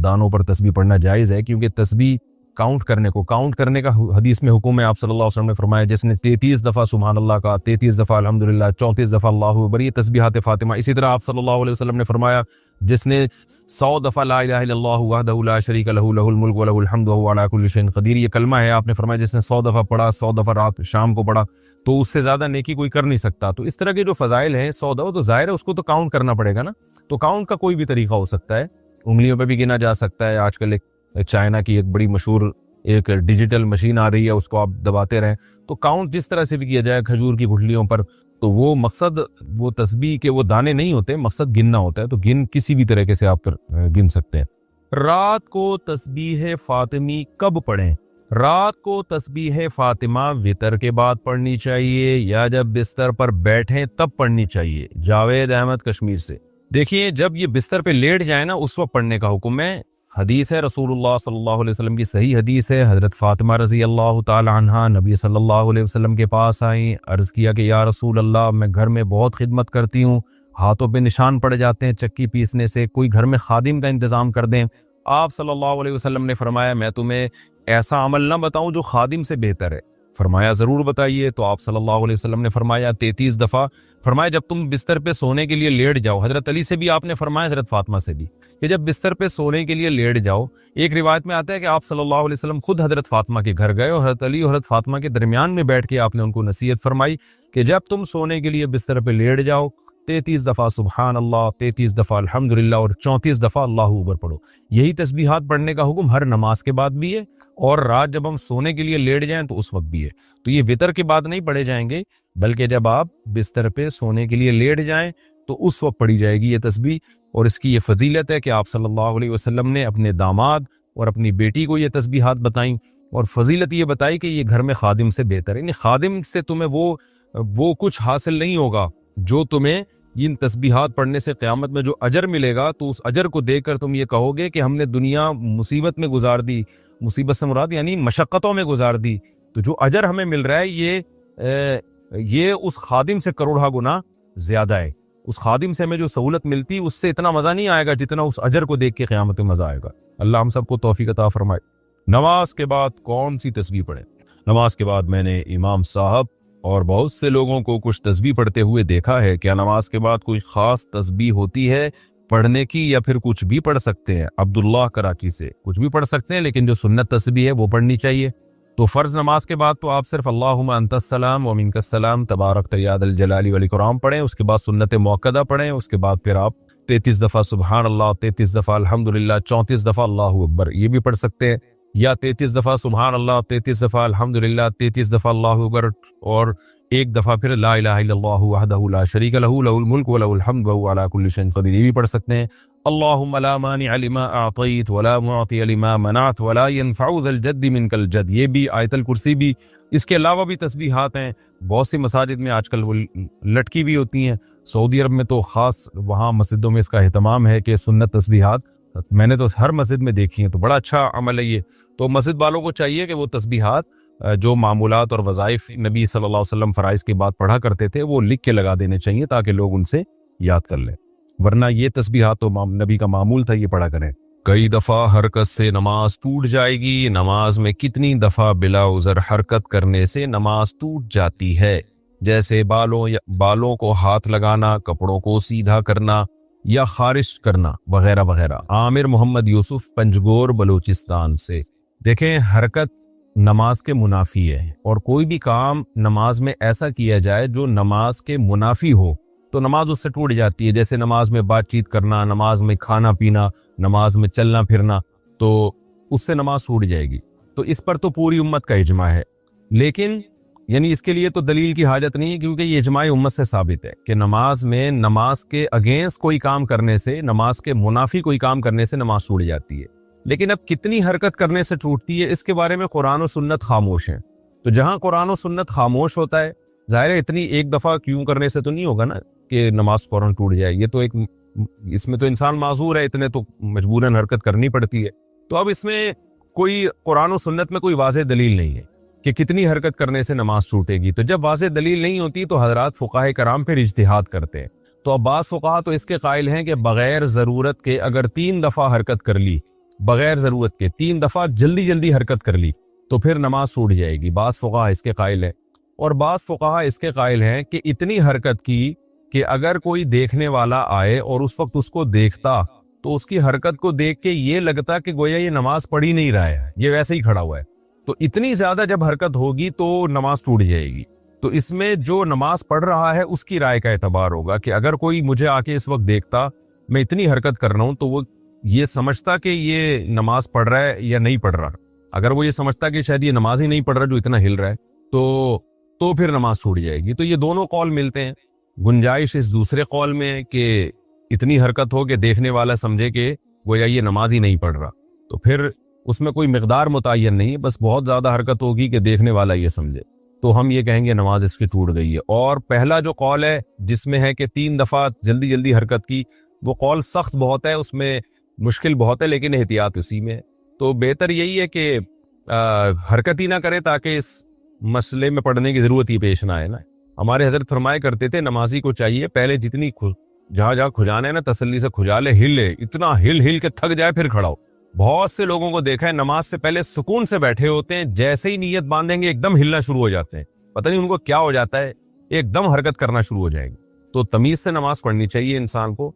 دانوں پر تسبیح پڑھنا جائز ہے، کیونکہ تسبیح کاؤنٹ کرنے کا حدیث میں حکم ہے۔ آپ صلی اللہ علیہ وسلم نے فرمایا جس نے 33 دفعہ سبحان اللہ کا، 33 دفعہ الحمدللہ، 34 دفعہ اللہ اکبر، یہ تسبیحات فاطمہ۔ اسی طرح آپ صلی اللہ علیہ وسلم نے فرمایا جس نے 100 دفعہ لا الہ الا اللہ وحدہ لا شریک لہ لہ الملک ولہ الحمد وہو علی کل شیء قدیر، یہ کلمہ ہے، آپ نے فرمایا جس نے 100 دفعہ پڑھا، 100 دفعہ رات شام کو پڑھا، تو اس سے زیادہ نیکی کوئی کر نہیں سکتا۔ تو اس طرح کے جو فضائل ہیں 100 دفعہ، تو ظاہر ہے اس کو تو کاؤنٹ کرنا پڑے گا نا۔ تو کاؤنٹ کا کوئی بھی طریقہ ہو سکتا ہے، انگلیوں پہ بھی گنا جا سکتا ہے۔ آج کل ایک چائنا کی ایک بڑی مشہور ایک ڈیجیٹل مشین آ رہی ہے، اس کو آپ دباتے رہیں، تو کاؤنٹ جس طرح سے بھی کیا جائے کھجور کی گٹھلیوں پر، تو وہ مقصد وہ تسبیح کے وہ دانے نہیں ہوتے، مقصد گننا ہوتا ہے، تو کسی بھی طریقے سے آپ گن سکتے ہیں۔ رات کو تسبیح فاطمی کب پڑھیں؟ رات کو تسبیح فاطمہ وتر کے بعد پڑھنی چاہیے یا جب بستر پر بیٹھیں تب پڑھنی چاہیے؟ جاوید احمد کشمیر سے۔ دیکھیے جب یہ بستر پہ لیٹ جائے نا اس وقت پڑھنے کا حکم ہے۔ حدیث ہے رسول اللہ صلی اللہ علیہ وسلم کی صحیح حدیث ہے، حضرت فاطمہ رضی اللہ تعالی عنہا نبی صلی اللہ علیہ وسلم کے پاس آئیں، عرض کیا کہ یا رسول اللہ میں گھر میں بہت خدمت کرتی ہوں، ہاتھوں پہ نشان پڑ جاتے ہیں چکی پیسنے سے، کوئی گھر میں خادم کا انتظام کر دیں۔ آپ صلی اللہ علیہ وسلم نے فرمایا میں تمہیں ایسا عمل نہ بتاؤں جو خادم سے بہتر ہے؟ فرمایا ضرور بتائیے۔ تو آپ صلی اللہ علیہ وسلم نے فرمایا 33 دفعہ، فرمایا جب تم بستر پہ سونے کے لیے لیٹ جاؤ، حضرت علی سے بھی آپ نے فرمایا، حضرت فاطمہ سے بھی، کہ جب بستر پہ سونے کے لیے لیٹ جاؤ، ایک روایت میں آتا ہے کہ آپ صلی اللہ علیہ وسلم خود حضرت فاطمہ کے گھر گئے اور حضرت علی اور حضرت فاطمہ کے درمیان میں بیٹھ کے آپ نے ان کو نصیحت فرمائی کہ جب تم سونے کے لیے بستر پہ لیٹ جاؤ 33 دفعہ سبحان اللہ، 33 دفعہ الحمدللہ اور 34 دفعہ اللہ اکبر پڑھو۔ یہی تسبیحات پڑھنے کا حکم ہر نماز کے بعد بھی ہے، اور رات جب ہم سونے کے لیے لیٹ جائیں تو اس وقت بھی ہے۔ تو یہ وتر کے بعد نہیں پڑھے جائیں گے، بلکہ جب آپ بستر پہ سونے کے لیے لیٹ جائیں تو اس وقت پڑھی جائے گی یہ تسبیح۔ اور اس کی یہ فضیلت ہے کہ آپ صلی اللہ علیہ وسلم نے اپنے داماد اور اپنی بیٹی کو یہ تسبیحات بتائیں، اور فضیلت یہ بتائی کہ یہ گھر میں خادم سے بہتر ہے، یعنی خادم سے تمہیں وہ کچھ حاصل نہیں ہوگا جو تمہیں ان تسبیحات پڑھنے سے قیامت میں جو اجر ملے گا، تو اس اجر کو دیکھ کر تم یہ کہو گے کہ ہم نے دنیا مصیبت میں گزار دی، مصیبت سے مراد یعنی مشقتوں میں گزار دی، تو جو اجر ہمیں مل رہا ہے یہ اس خادم سے کروڑہ گنا زیادہ ہے۔ اس خادم سے ہمیں جو سہولت ملتی اس سے اتنا مزہ نہیں آئے گا جتنا اس اجر کو دیکھ کے قیامت میں مزہ آئے گا۔ اللہ ہم سب کو توفیق عطا فرمائے۔ نماز کے بعد کون سی تسبیح پڑھیں؟ نماز کے بعد میں نے امام صاحب اور بہت سے لوگوں کو کچھ تسبیح پڑھتے ہوئے دیکھا ہے۔ کیا نماز کے بعد کوئی خاص تسبیح ہوتی ہے پڑھنے کی، یا پھر کچھ بھی پڑھ سکتے ہیں؟ عبداللہ کراچی سے۔ کچھ بھی پڑھ سکتے ہیں، لیکن جو سنت تسبیح ہے وہ پڑھنی چاہیے۔ تو فرض نماز کے بعد تو آپ صرف اللہم انت السلام و منک السلام تبارک یا ذا الجلال والاکرام پڑھیں، اس کے بعد سنت موقدہ پڑھیں، اس کے بعد پھر آپ 33 دفعہ سبحان اللہ، 33 دفعہ الحمدللہ، 34 دفعہ اللہ اکبر یہ بھی پڑھ سکتے ہیں، یا 33 دفعہ سبحان اللہ، 33 دفعہ الحمدللہ، 33 دفعہ اللہ اکبر، اور ایک دفعہ پھر لا الہ الا اللہ وحدہ لا شریک لہ لہ الملک ولہ الحمد وہو علی کل شیء قدیر یہ بھی پڑھ سکتے ہیں۔ اللہم لا مانع لما اعطیت ولا معطی لما منعت ولا ينفع ذا الجد منک الجد یہ بھی، آیت الکرسی بھی۔ اس کے علاوہ بھی تسبیحات ہیں، بہت سی مساجد میں آج کل وہ لٹکی بھی ہوتی ہیں، سعودی عرب میں تو خاص وہاں مسجدوں میں اس کا اہتمام ہے کہ سنت تسبیحات میں نے تو ہر مسجد میں دیکھی ہیں، تو بڑا اچھا عمل ہے یہ۔ تو مسجد والوں کو چاہیے کہ وہ تسبیحات جو معمولات اور وظائف نبی صلی اللہ علیہ وسلم فرائض کے بعد پڑھا کرتے تھے وہ لکھ کے لگا دینے چاہیے تاکہ لوگ ان سے یاد کر لیں، ورنہ یہ تسبیحات تو نبی کا معمول تھا، یہ پڑھا کریں۔ کئی دفعہ حرکت سے نماز ٹوٹ جائے گی، نماز میں کتنی دفعہ بلا عذر حرکت کرنے سے نماز ٹوٹ جاتی ہے؟ جیسے بالوں کو ہاتھ لگانا، کپڑوں کو سیدھا کرنا یا خارش کرنا وغیرہ وغیرہ۔ عامر محمد یوسف پنجگور بلوچستان سے۔ دیکھیں حرکت نماز کے منافی ہے، اور کوئی بھی کام نماز میں ایسا کیا جائے جو نماز کے منافی ہو تو نماز اس سے ٹوٹ جاتی ہے، جیسے نماز میں بات چیت کرنا، نماز میں کھانا پینا، نماز میں چلنا پھرنا، تو اس سے نماز ٹوٹ جائے گی۔ تو اس پر تو پوری امت کا اجماع ہے، لیکن یعنی اس کے لیے تو دلیل کی حاجت نہیں ہے، کیونکہ یہ اجماع امت سے ثابت ہے کہ نماز میں نماز کے اگینسٹ کوئی کام کرنے سے، نماز کے منافی کوئی کام کرنے سے نماز ٹوٹ جاتی ہے۔ لیکن اب کتنی حرکت کرنے سے ٹوٹتی ہے اس کے بارے میں قرآن و سنت خاموش ہیں۔ تو جہاں قرآن و سنت خاموش ہوتا ہے، ظاہر ہے اتنی ایک دفعہ کیوں کرنے سے تو نہیں ہوگا نا کہ نماز فوراً ٹوٹ جائے، یہ تو اس میں تو انسان معذور ہے، اتنے تو مجبوراً حرکت کرنی پڑتی ہے۔ تو اب اس میں کوئی قرآن و سنت میں کوئی واضح دلیل نہیں ہے کہ کتنی حرکت کرنے سے نماز ٹوٹے گی۔ تو جب واضح دلیل نہیں ہوتی تو حضرات فقہائے کرام پھر اجتہاد کرتے ہیں۔ تو اب بعض فقہا تو اس کے قائل ہیں کہ بغیر ضرورت کے اگر 3 دفعہ حرکت کر لی بغیر ضرورت کے 3 دفعہ جلدی جلدی حرکت کر لی تو پھر نماز ٹوٹ جائے گی. بعض فقہا اس کے قائل ہے اور بعض فقہا اس کے قائل ہیں کہ اتنی حرکت کی کہ اگر کوئی دیکھنے والا آئے اور اس وقت اس کو دیکھتا تو اس کی حرکت کو دیکھ کے یہ لگتا کہ گویا یہ نماز پڑھ ہی نہیں رہا ہے, یہ ویسے ہی کھڑا ہوا ہے. تو اتنی زیادہ جب حرکت ہوگی تو نماز ٹوٹ جائے گی. تو اس میں جو نماز پڑھ رہا ہے اس کی رائے کا اعتبار ہوگا کہ اگر کوئی مجھے آ کے اس وقت دیکھتا میں اتنی حرکت کر رہا ہوں تو وہ یہ سمجھتا کہ یہ نماز پڑھ رہا ہے یا نہیں پڑھ رہا. اگر وہ یہ سمجھتا کہ شاید یہ نماز ہی نہیں پڑھ رہا جو اتنا ہل رہا ہے تو پھر نماز چھوٹ جائے گی. تو یہ دونوں قول ملتے ہیں. گنجائش اس دوسرے قول میں ہے کہ اتنی حرکت ہو کہ دیکھنے والا سمجھے کہ گویا یہ نماز ہی نہیں پڑھ رہا, تو پھر اس میں کوئی مقدار متعین نہیں ہے, بس بہت زیادہ حرکت ہوگی کہ دیکھنے والا یہ سمجھے تو ہم یہ کہیں گے نماز اس کی ٹوٹ گئی ہے. اور پہلا جو قول ہے جس میں ہے کہ 3 دفعہ جلدی جلدی حرکت کی, وہ قول سخت بہت ہے, اس میں مشکل بہت ہے, لیکن احتیاط اسی میں ہے. تو بہتر یہی ہے کہ حرکت ہی نہ کرے تاکہ اس مسئلے میں پڑھنے کی ضرورت ہی پیش نہ آئے نا. ہمارے حضرت فرمایا کرتے تھے نمازی کو چاہیے پہلے جتنی جہاں کھجانا ہے نا تسلی سے کھجا لے, ہلے, اتنا ہل کے تھک جائے پھر کھڑا ہو. بہت سے لوگوں کو دیکھا ہے نماز سے پہلے سکون سے بیٹھے ہوتے ہیں, جیسے ہی نیت باندھیں گے ایک دم ہلنا شروع ہو جاتے ہیں, پتہ نہیں ان کو کیا ہو جاتا ہے, ایک دم حرکت کرنا شروع ہو جائے گی. تو تمیز سے نماز پڑھنی چاہیے انسان کو.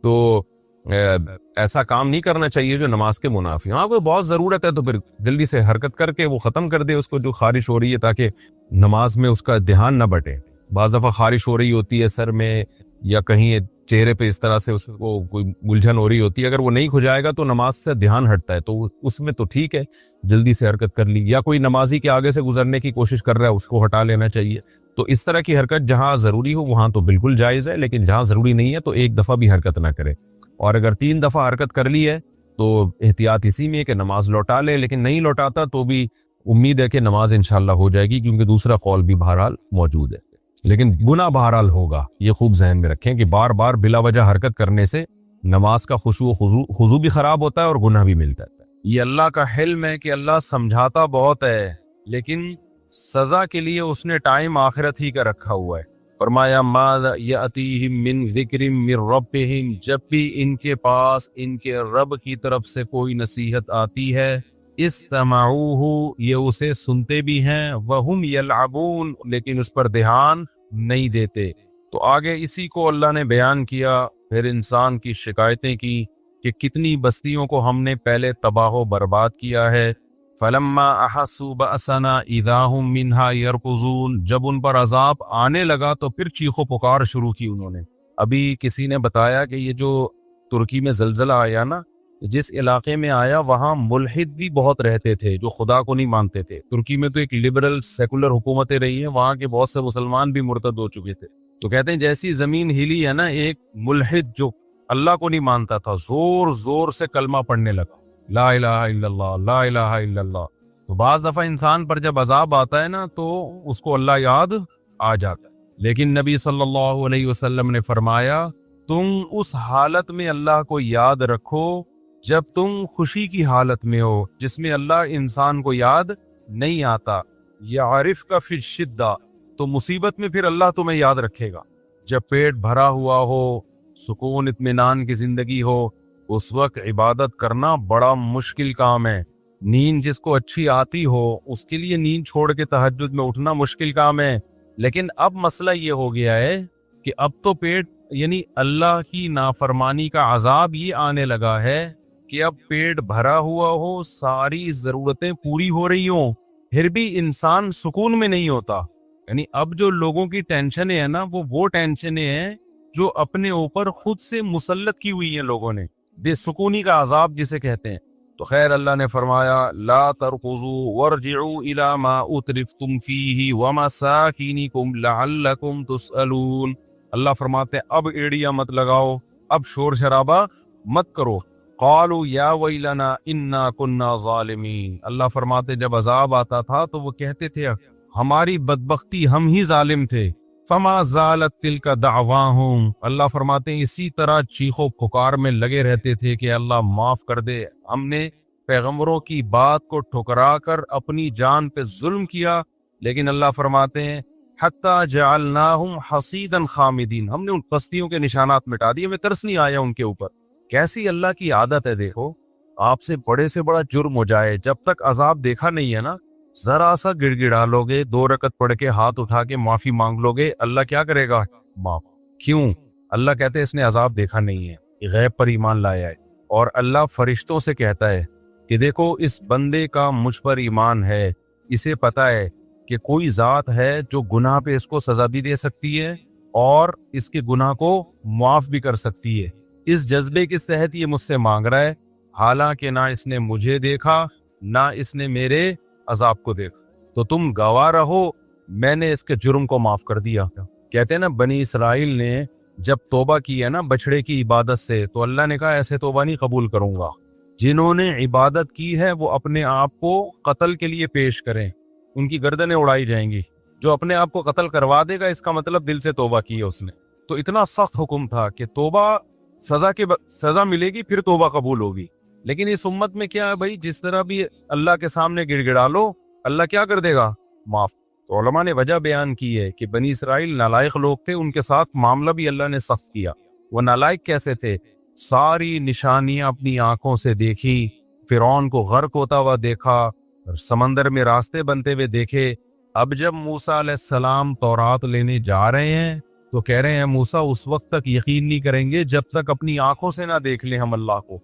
تو ایسا کام نہیں کرنا چاہیے جو نماز کے منافی. ہاں کوئی بہت ضرورت ہے تو پھر جلدی سے حرکت کر کے وہ ختم کر دے اس کو جو خارش ہو رہی ہے, تاکہ نماز میں اس کا دھیان نہ بٹے. بعض دفعہ خارش ہو رہی ہوتی ہے سر میں یا کہیں چہرے پہ, اس طرح سے اس کو کوئی الجھن ہو رہی ہوتی ہے, اگر وہ نہیں کھجائے گا تو نماز سے دھیان ہٹتا ہے, تو اس میں تو ٹھیک ہے جلدی سے حرکت کر لی. یا کوئی نمازی کے آگے سے گزرنے کی کوشش کر رہا ہے اس کو ہٹا لینا چاہیے. تو اس طرح کی حرکت جہاں ضروری ہو وہاں تو بالکل جائز ہے, لیکن جہاں ضروری نہیں ہے تو ایک دفعہ بھی حرکت نہ کرے. اور اگر 3 دفعہ حرکت کر لی ہے تو احتیاط اسی میں ہے کہ نماز لوٹا لے, لیکن نہیں لوٹاتا تو بھی امید ہے کہ نماز انشاءاللہ ہو جائے گی, کیونکہ دوسرا قول بھی بہرحال موجود ہے. لیکن گناہ بہرحال ہوگا, یہ خوب ذہن میں رکھیں کہ بار بار بلا وجہ حرکت کرنے سے نماز کا خشوع و خضوع بھی خراب ہوتا ہے اور گناہ بھی ملتا ہے. یہ اللہ کا حلم ہے کہ اللہ سمجھاتا بہت ہے, لیکن سزا کے لیے اس نے ٹائم آخرت ہی کا رکھا ہوا ہے. فرمایا ما یاتیہم من ذکر من ربہم, جب بھی ان کے پاس ان کے رب کی طرف سے کوئی نصیحت آتی ہے, استمعوہ, یہ اسے سنتے بھی ہیں, وہم یلعبون, لیکن اس پر دھیان نہیں دیتے. تو آگے اسی کو اللہ نے بیان کیا, پھر انسان کی شکایتیں کی کہ کتنی بستیوں کو ہم نے پہلے تباہ و برباد کیا ہے. فلما احسوا بأسنا اذا هم منها يركضون, جب ان پر عذاب آنے لگا تو پھر چیخ و پکار شروع کی انہوں نے. ابھی کسی نے بتایا کہ یہ جو ترکی میں زلزلہ آیا نا, جس علاقے میں آیا وہاں ملحد بھی بہت رہتے تھے جو خدا کو نہیں مانتے تھے. ترکی میں تو ایک لبرل سیکولر حکومتیں رہی ہیں, وہاں کے بہت سے مسلمان بھی مرتد ہو چکے تھے. تو کہتے ہیں جیسی زمین ہلی ہے نا, ایک ملحد جو اللہ کو نہیں مانتا تھا زور زور سے کلمہ پڑھنے لگا, لا الہ الا اللہ, لا الہ الا اللہ. تو بعض دفعہ انسان پر جب عذاب آتا ہے نا تو اس کو اللہ یاد آ جاتا ہے. لیکن نبی صلی اللہ علیہ وسلم نے فرمایا تم اس حالت میں اللہ کو یاد رکھو جب تم خوشی کی حالت میں ہو, جس میں اللہ انسان کو یاد نہیں آتا. یعرفک فی الشدہ, تو مصیبت میں پھر اللہ تمہیں یاد رکھے گا. جب پیٹ بھرا ہوا ہو, سکون اطمینان کی زندگی ہو, اس وقت عبادت کرنا بڑا مشکل کام ہے. نیند جس کو اچھی آتی ہو اس کے لیے نیند چھوڑ کے تہجد میں اٹھنا مشکل کام ہے. لیکن اب مسئلہ یہ ہو گیا ہے کہ اب تو پیٹ یعنی اللہ کی نافرمانی کا عذاب یہ آنے لگا ہے کہ اب پیٹ بھرا ہوا ہو, ساری ضرورتیں پوری ہو رہی ہوں, پھر بھی انسان سکون میں نہیں ہوتا. یعنی اب جو لوگوں کی ٹینشنیں ہیں نا وہ ٹینشنیں ہیں جو اپنے اوپر خود سے مسلط کی ہوئی ہیں لوگوں نے, بے سکونی کا عذاب جسے کہتے ہیں. تو خیر اللہ نے فرمایا لا ترکضوا وارجعوا الى ما اترفتم فیہ ومساکینکم لعلکم تسألون. اللہ فرماتے ہیں اب ایڑیاں مت لگاؤ, اب شور شرابہ مت کرو. قالوا یا ویلنا انا کنا ظالمین, اللہ فرماتے جب عذاب آتا تھا تو وہ کہتے تھے ہماری بدبختی, ہم ہی ظالم تھے. فما زالت تلک دعواہم, اللہ فرماتے ہیں اسی طرح چیخو پکار میں لگے رہتے تھے کہ اللہ معاف کر دے, ہم نے پیغمبروں کی بات کو ٹھکرا کر اپنی جان پہ ظلم کیا. لیکن اللہ فرماتے ہیں حتی جعلناہم حصیدا خامدین, ہم نے ان بستیوں کے نشانات مٹا دیے, ہمیں ترس نہیں آیا ان کے اوپر. کیسی اللہ کی عادت ہے دیکھو, آپ سے بڑا جرم ہو جائے، جب تک عذاب دیکھا نہیں ہے نا، ذرا سا گڑ گڑا لو گے، 2 رکعت پڑھ کے ہاتھ اٹھا کے معافی مانگ لو گے، اللہ کیا کرے گا؟ معاف۔ کیوں؟ اللہ کہتے ہیں اس نے عذاب دیکھا نہیں ہے، غیب پر ایمان لایا ہے، اور اللہ فرشتوں سے کہتا ہے کہ دیکھو اس بندے کا مجھ پر ایمان ہے، اسے پتا ہے کہ کوئی ذات ہے جو گناہ پہ اس کو سزا بھی دے سکتی ہے اور اس کے گناہ کو معاف بھی کر سکتی ہے۔ اس جذبے کے تحت یہ مجھ سے مانگ رہا ہے، حالانکہ نہ اس نے مجھے دیکھا نہ اس نے میرے عذاب کو دیکھا، تو تم گواہ رہو، میں نے اس کے جرم کو معاف کر دیا۔ کہتے ہیں نا بنی اسرائیل نے جب توبہ کی ہے نا بچڑے کی عبادت سے، تو اللہ نے کہا ایسے توبہ نہیں قبول کروں گا۔ جنہوں نے عبادت کی ہے وہ اپنے آپ کو قتل کے لیے پیش کریں، ان کی گردنیں اڑائی جائیں گی۔ جو اپنے آپ کو قتل کروا دے گا اس کا مطلب دل سے توبہ کی ہے اس نے۔ تو اتنا سخت حکم تھا کہ توبہ سزا ملے گی پھر توبہ قبول ہوگی۔ لیکن اس امت میں کیا ہے بھائی، جس طرح بھی اللہ کے سامنے گڑ گڑا لو، اللہ کیا کر دے گا؟ معاف۔ تو علماء نے وجہ بیان کی ہے کہ بنی اسرائیل نالائق لوگ تھے، ان کے ساتھ معاملہ بھی اللہ نے سخت کیا۔ وہ نالائق کیسے تھے؟ ساری نشانیاں اپنی آنکھوں سے دیکھی، فرعون کو غرق ہوتا ہوا دیکھا، سمندر میں راستے بنتے ہوئے دیکھے۔ اب جب موسیٰ علیہ السلام تورات لینے جا رہے ہیں تو کہہ رہے ہیں موسیٰ اس وقت تک یقین نہیں کریں گے جب تک اپنی آنکھوں سے نہ دیکھ لیں ہم اللہ کو۔